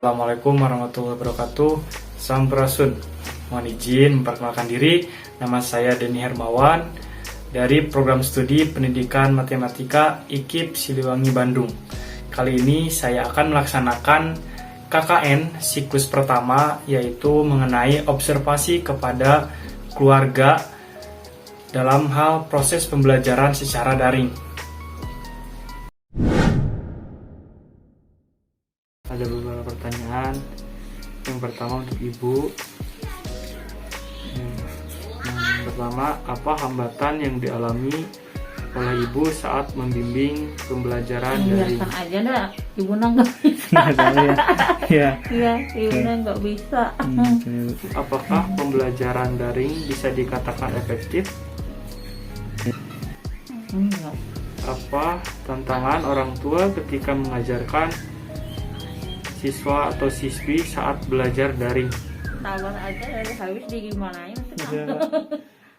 Assalamualaikum warahmatullahi wabarakatuh. Sampurasun. Mohon izin memperkenalkan diri. Nama saya Denny Hermawan dari Program Studi Pendidikan Matematika IKIP Siliwangi Bandung. Kali ini saya akan melaksanakan KKN siklus pertama, yaitu mengenai observasi kepada keluarga dalam hal proses pembelajaran secara daring. Ada beberapa pertanyaan. Yang pertama untuk Ibu. Yang pertama, apa hambatan yang dialami oleh Ibu saat membimbing pembelajaran daring? Biarkan aja dah, Ibu nggak bisa. Ya. Iya, Ibu nggak bisa. Apakah pembelajaran daring bisa dikatakan efektif? Enggak. Apa tantangan orang tua ketika mengajarkan siswa atau siswi saat belajar daring? Sabar aja dari habis digimanain.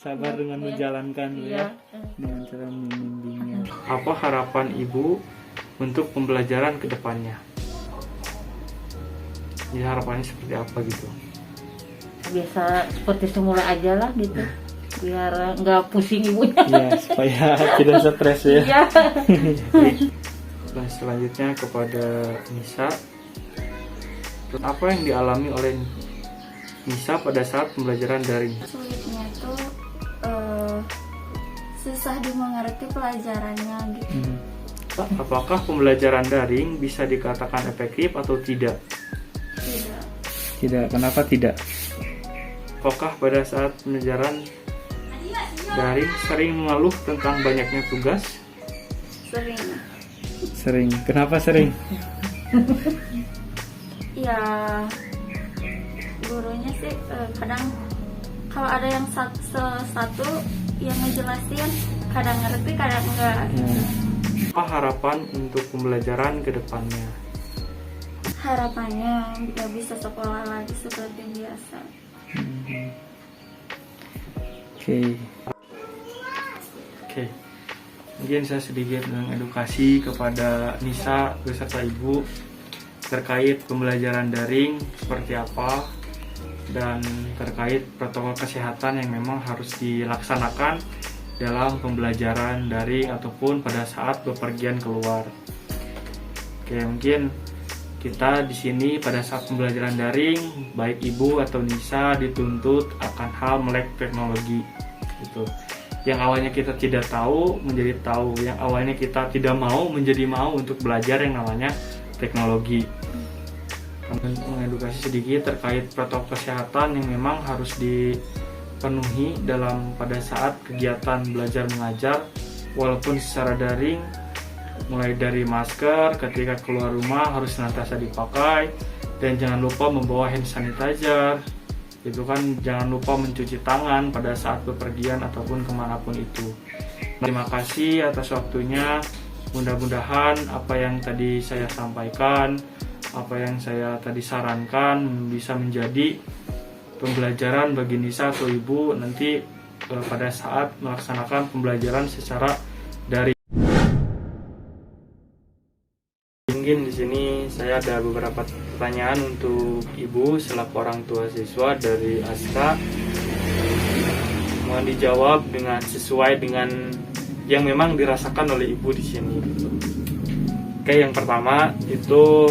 Sabar dengan menjalankan Iya. dengan cara membimbingnya. Apa harapan Ibu untuk pembelajaran ke depannya? Ya, harapannya seperti apa gitu? Biasa seperti semula aja lah gitu. Biar nggak pusing ibunya. Ya, supaya tidak stres ya. Iya. Dan selanjutnya kepada Nisa. Apa yang dialami oleh Nisa pada saat pembelajaran daring? Sulitnya tuh susah dimengerti pelajarannya gitu. Apakah pembelajaran daring bisa dikatakan efektif atau tidak? Tidak. Tidak. Kenapa tidak? Apakah pada saat pembelajaran daring sering mengeluh tentang banyaknya tugas? Sering. Sering. Kenapa sering? Ya gurunya sih kadang kalau ada yang satu yang ngejelasin kadang ngerti kadang enggak. Apa harapan untuk pembelajaran ke depannya? Harapannya nggak bisa sekolah lagi seperti biasa. Oke. Mungkin saya sedikit mengedukasi kepada Nisa beserta Ibu terkait pembelajaran daring seperti apa dan terkait protokol kesehatan yang memang harus dilaksanakan dalam pembelajaran daring ataupun pada saat bepergian keluar. Oke, mungkin kita di sini pada saat pembelajaran daring, baik Ibu atau Nisa dituntut akan hal melek teknologi gitu. Yang awalnya kita tidak tahu menjadi tahu, yang awalnya kita tidak mau menjadi mau untuk belajar yang namanya teknologi. Mengedukasi sedikit terkait protokol kesehatan yang memang harus dipenuhi dalam pada saat kegiatan belajar mengajar walaupun secara daring, mulai dari masker ketika keluar rumah harus senantiasa dipakai, dan jangan lupa membawa hand sanitizer, itu kan, jangan lupa mencuci tangan pada saat bepergian ataupun kemanapun itu. Terima kasih atas waktunya. Mudah-mudahan apa yang tadi saya sampaikan, apa yang saya tadi sarankan bisa menjadi pembelajaran bagi Nisa atau Ibu nanti pada saat melaksanakan pembelajaran secara daring. Mungkin di sini saya ada beberapa pertanyaan untuk Ibu selaku orang tua siswa dari Aska. Mohon dijawab dengan sesuai dengan yang memang dirasakan oleh Ibu di sini. Oke, yang pertama itu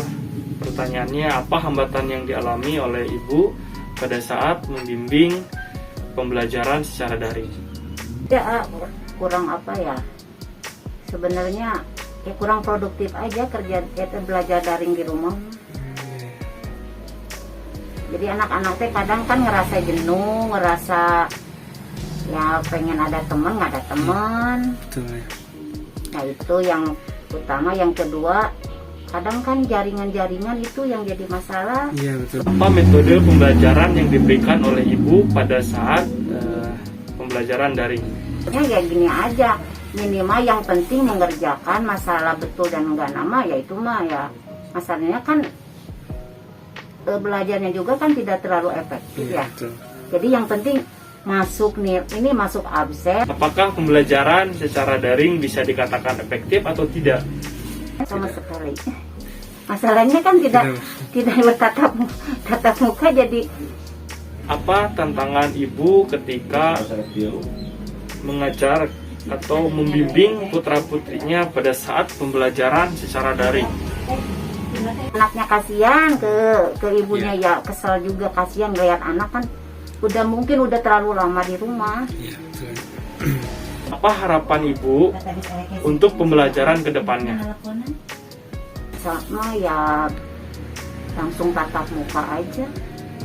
pertanyaannya, apa hambatan yang dialami oleh Ibu pada saat membimbing pembelajaran secara daring? Ya kurang apa ya? Sebenarnya kurang produktif aja kerja belajar daring di rumah. Jadi anak-anak teh kadang kan ngerasa jenuh, ngerasa ya pengen ada teman, nggak ada teman. Nah itu yang utama. Yang kedua, kadang kan jaringan-jaringan itu yang jadi masalah. Iya, betul. Apa metode pembelajaran yang diberikan oleh Ibu pada saat pembelajaran daring? Ya gini aja, minimal yang penting mengerjakan masalah betul dan enggak nama, ya itu mah ya. Masalahnya kan belajarnya juga kan tidak terlalu efektif ya. Betul. Jadi yang penting masuk nih, ini masuk absen. Apakah pembelajaran secara daring bisa dikatakan efektif atau tidak? Sama sekali. Masalahnya kan tidak bertatap muka, jadi Apa tantangan ibu ketika mengajar atau membimbing putra-putrinya pada saat pembelajaran secara daring? anaknya kasihan ke ibunya, ya kesel juga, kasihan lihat anak kan mungkin udah terlalu lama di rumah. Apa harapan ibu untuk pembelajaran ke depannya? Sama ya langsung tatap muka aja,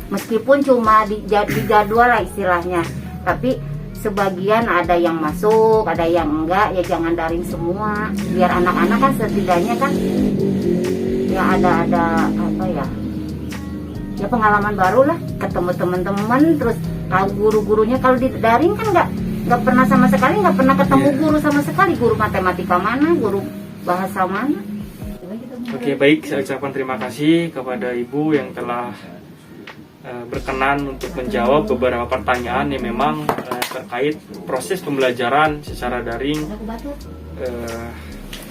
meskipun cuma di jadwal lah istilahnya, tapi sebagian ada yang masuk, ada yang enggak, ya jangan daring semua, biar anak-anak kan setidaknya kan ya ada apa ya pengalaman baru lah, ketemu teman-teman, terus tahu guru-gurunya. Kalau di daring kan nggak pernah sama sekali, nggak pernah ketemu guru sama sekali, guru matematika mana, guru bahasa mana. Oke, baik, saya ucapkan terima kasih kepada ibu yang telah berkenan untuk menjawab beberapa pertanyaan yang memang terkait proses pembelajaran secara daring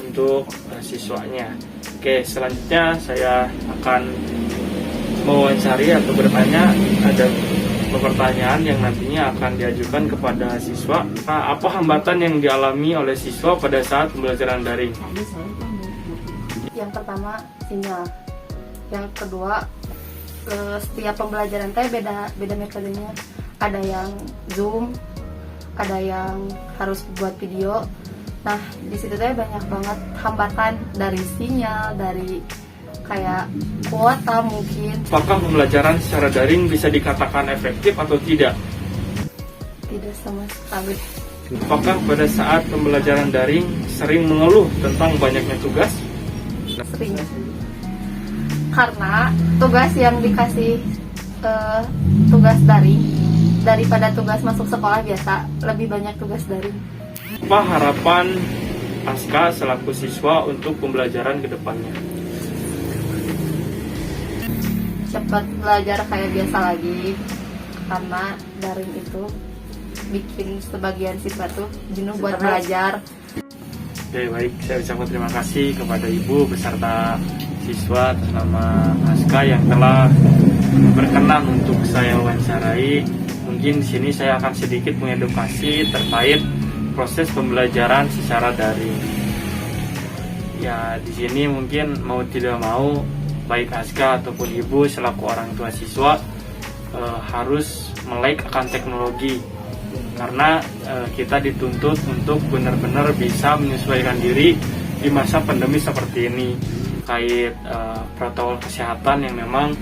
untuk siswanya. Oke, selanjutnya saya akan mewawancari atau bertanya, ada pertanyaan yang nantinya akan diajukan kepada siswa. Nah, apa hambatan yang dialami oleh siswa pada saat pembelajaran daring? Yang pertama sinyal, yang kedua setiap pembelajaran teh beda metodenya. Ada yang Zoom, ada yang harus buat video. Nah, di situ teh banyak banget hambatan dari sinyal, dari kayak kuota mungkin. Apakah pembelajaran secara daring bisa dikatakan efektif atau tidak? Tidak sama sekali. Apakah pada saat pembelajaran daring sering mengeluh tentang banyaknya tugas? Sering. Karena tugas yang dikasih tugas daring daripada tugas masuk sekolah biasa, lebih banyak tugas daring. Apa harapan Aska selaku siswa untuk pembelajaran ke depannya? Cepat belajar kayak biasa lagi, karena daring itu bikin sebagian siswa tuh jenuh buat belajar. Oke, baik, saya ucapkan terima kasih kepada ibu beserta siswa atas nama Aska yang telah berkenan untuk saya wawancarai. Mungkin di sini saya akan sedikit mengedukasi terkait proses pembelajaran secara daring. Ya, di sini mungkin mau tidak mau, baik Aska ataupun ibu selaku orang tua siswa harus melek akan teknologi, karena kita dituntut untuk benar-benar bisa menyesuaikan diri di masa pandemi seperti ini, terkait protokol kesehatan yang memang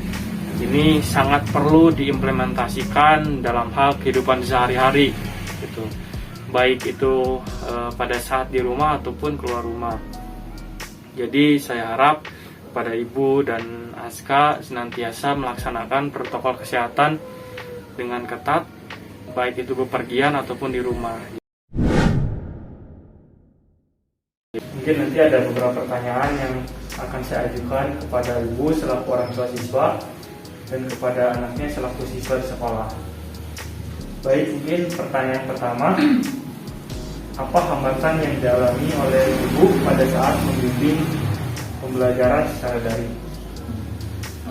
ini sangat perlu diimplementasikan dalam hal kehidupan sehari-hari gitu. Baik itu pada saat di rumah ataupun keluar rumah. Jadi saya harap pada ibu dan Aska senantiasa melaksanakan protokol kesehatan dengan ketat, baik itu bepergian ataupun di rumah. Mungkin nanti ada beberapa pertanyaan yang akan saya ajukan kepada ibu selaku orang tua siswa dan kepada anaknya selaku siswa di sekolah. Baik, mungkin pertanyaan pertama, apa hambatan yang dialami oleh ibu pada saat membimbing pembelajaran secara daring?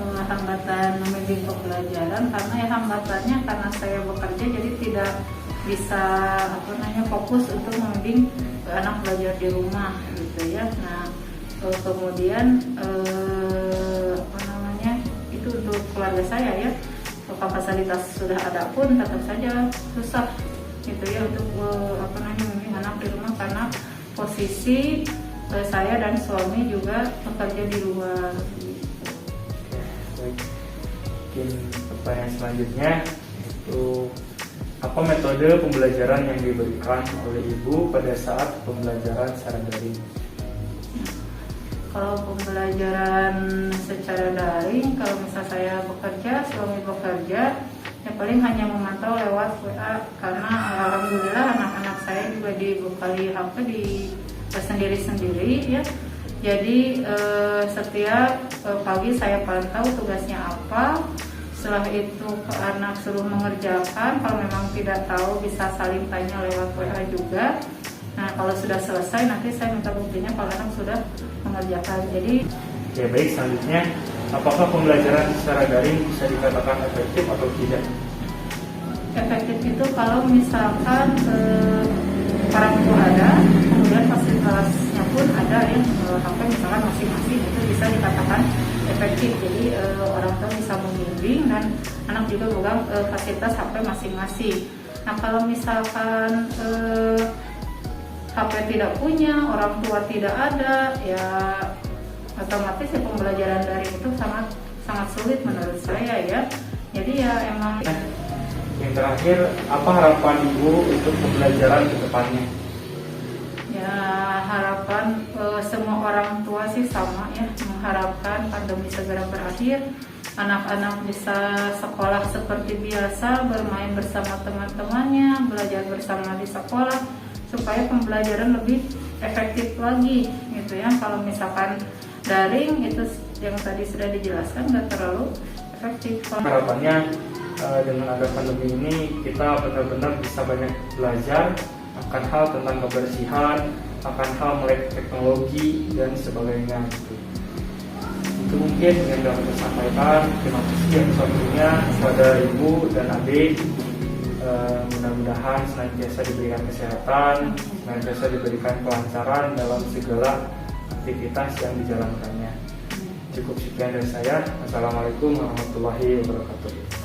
Hambatan membimbing pembelajaran karena hambatannya karena saya bekerja, jadi tidak bisa fokus untuk membimbing anak belajar di rumah gitu ya. Nah, kemudian itu untuk keluarga saya ya, fasilitas sudah ada pun tetap saja susah gitu ya untuk membimbing anak di rumah karena posisi saya dan suami juga bekerja di luar. Mungkin pertanyaan selanjutnya itu, apa metode pembelajaran yang diberikan oleh ibu pada saat pembelajaran secara daring? Kalau pembelajaran secara daring, kalau misal saya bekerja, suami bekerja, ya paling hanya memantau lewat WA, karena alhamdulillah anak-anak saya juga dibekali HP di sendiri-sendiri ya. Jadi setiap pagi saya pantau tugasnya apa. Setelah itu anak suruh mengerjakan. Kalau memang tidak tahu bisa saling tanya lewat WA juga. Nah, kalau sudah selesai nanti saya minta buktinya kalau anak sudah mengerjakan. Jadi Oke, baik, selanjutnya apakah pembelajaran secara daring bisa dikatakan efektif atau tidak? Efektif itu kalau misalkan orang tua ada, kemudian fasilitasnya pun ada yang HP misalkan masing-masing, itu bisa dikatakan efektif. Jadi orang tua bisa membimbing dan anak juga pegang fasilitas HP masing-masing. Nah kalau misalkan HP tidak punya, orang tua tidak ada, ya otomatis ya pembelajaran daring itu sangat sulit menurut saya ya. Jadi ya emang. Yang terakhir, apa harapan Ibu untuk pembelajaran ke depannya? Ya harapan semua orang tua sih sama ya, mengharapkan pandemi segera berakhir, anak-anak bisa sekolah seperti biasa, bermain bersama teman-temannya, belajar bersama di sekolah, supaya pembelajaran lebih efektif lagi gitu ya. Kalau misalkan daring itu yang tadi sudah dijelaskan nggak terlalu efektif. Harapannya dengan ada pandemi ini kita benar-benar bisa banyak belajar akan hal tentang kebersihan, akan hal melek teknologi dan sebagainya gitu. Itu mungkin yang dapat saya sampaikan. Terima kasih yang sebelumnya kepada Ibu dan adik. Mudah-mudahan senantiasa diberikan kesehatan, senantiasa diberikan kelancaran dalam segala aktivitas yang dijalankannya. Cukup sekian dari saya. Assalamualaikum warahmatullahi wabarakatuh.